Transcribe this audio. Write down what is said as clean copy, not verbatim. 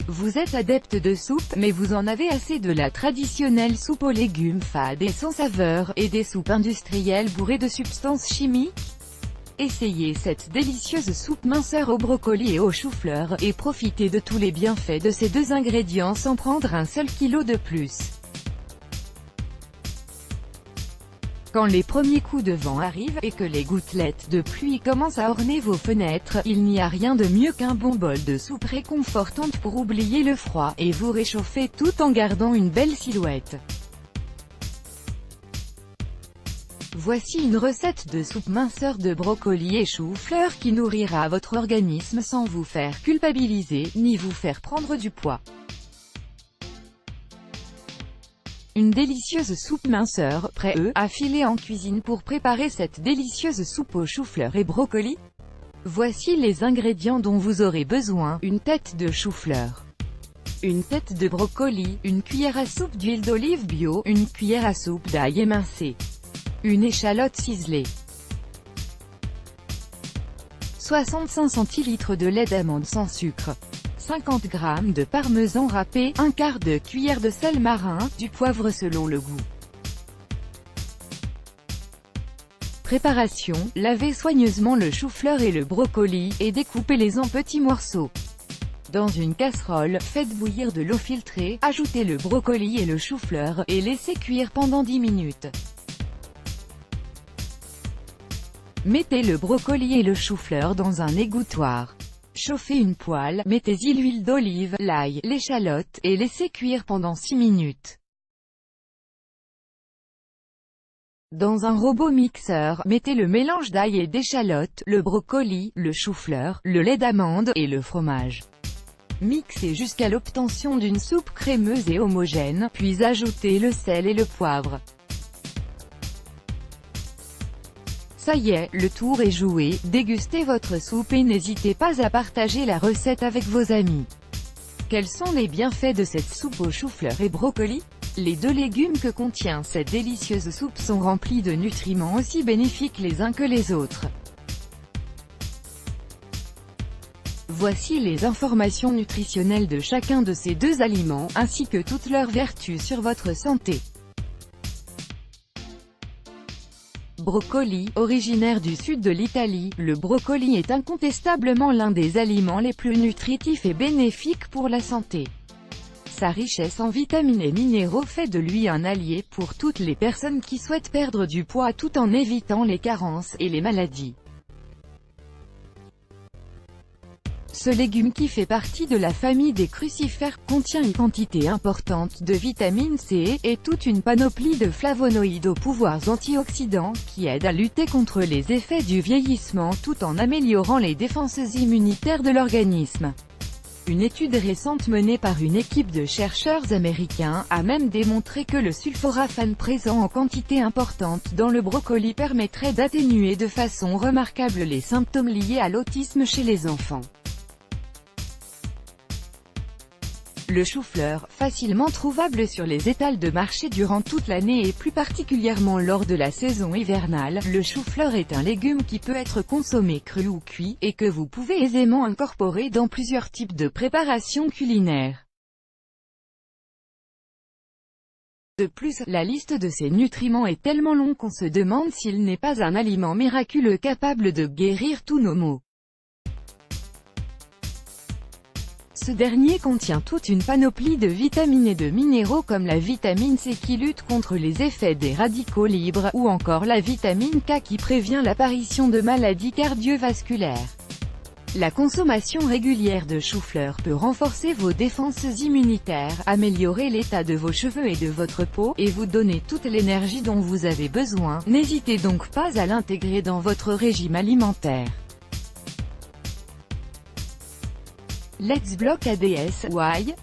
Vous êtes adepte de soupe, mais vous en avez assez de la traditionnelle soupe aux légumes fade et sans saveur, et des soupes industrielles bourrées de substances chimiques? Essayez cette délicieuse soupe minceur au brocoli et au chou-fleur, et profitez de tous les bienfaits de ces deux ingrédients sans prendre un seul kilo de plus. Quand les premiers coups de vent arrivent, et que les gouttelettes de pluie commencent à orner vos fenêtres, il n'y a rien de mieux qu'un bon bol de soupe réconfortante pour oublier le froid, et vous réchauffer tout en gardant une belle silhouette. Voici une recette de soupe minceur de brocoli et chou-fleur qui nourrira votre organisme sans vous faire culpabiliser, ni vous faire prendre du poids. Une délicieuse soupe minceur, prête à filer en cuisine pour préparer cette délicieuse soupe aux chou-fleur et brocoli. Voici les ingrédients dont vous aurez besoin: une tête de chou-fleur, une tête de brocoli, une cuillère à soupe d'huile d'olive bio, une cuillère à soupe d'ail émincé, une échalote ciselée, 65 centilitres de lait d'amande sans sucre, 50 g de parmesan râpé, un quart de cuillère de sel marin, du poivre selon le goût. Préparation: lavez soigneusement le chou-fleur et le brocoli, et découpez-les en petits morceaux. Dans une casserole, faites bouillir de l'eau filtrée, ajoutez le brocoli et le chou-fleur, et laissez cuire pendant 10 minutes. Mettez le brocoli et le chou-fleur dans un égouttoir. Chauffez une poêle, mettez-y l'huile d'olive, l'ail, l'échalote, et laissez cuire pendant 6 minutes. Dans un robot mixeur, mettez le mélange d'ail et d'échalote, le brocoli, le chou-fleur, le lait d'amande, et le fromage. Mixez jusqu'à l'obtention d'une soupe crémeuse et homogène, puis ajoutez le sel et le poivre. Ça y est, le tour est joué, dégustez votre soupe et n'hésitez pas à partager la recette avec vos amis. Quels sont les bienfaits de cette soupe aux chou-fleur et brocoli? Les deux légumes que contient cette délicieuse soupe sont remplis de nutriments aussi bénéfiques les uns que les autres. Voici les informations nutritionnelles de chacun de ces deux aliments, ainsi que toutes leurs vertus sur votre santé. Brocoli, originaire du sud de l'Italie, le brocoli est incontestablement l'un des aliments les plus nutritifs et bénéfiques pour la santé. Sa richesse en vitamines et minéraux fait de lui un allié pour toutes les personnes qui souhaitent perdre du poids tout en évitant les carences et les maladies. Ce légume qui fait partie de la famille des crucifères, contient une quantité importante de vitamine C, et toute une panoplie de flavonoïdes aux pouvoirs antioxydants, qui aident à lutter contre les effets du vieillissement tout en améliorant les défenses immunitaires de l'organisme. Une étude récente menée par une équipe de chercheurs américains, a même démontré que le sulforaphane présent en quantité importante dans le brocoli permettrait d'atténuer de façon remarquable les symptômes liés à l'autisme chez les enfants. Le chou-fleur, facilement trouvable sur les étals de marché durant toute l'année et plus particulièrement lors de la saison hivernale, le chou-fleur est un légume qui peut être consommé cru ou cuit, et que vous pouvez aisément incorporer dans plusieurs types de préparations culinaires. De plus, la liste de ces nutriments est tellement longue qu'on se demande s'il n'est pas un aliment miraculeux capable de guérir tous nos maux. Ce dernier contient toute une panoplie de vitamines et de minéraux comme la vitamine C qui lutte contre les effets des radicaux libres, ou encore la vitamine K qui prévient l'apparition de maladies cardiovasculaires. La consommation régulière de chou-fleur peut renforcer vos défenses immunitaires, améliorer l'état de vos cheveux et de votre peau, et vous donner toute l'énergie dont vous avez besoin. N'hésitez donc pas à l'intégrer dans votre régime alimentaire. Let's block ADS, why?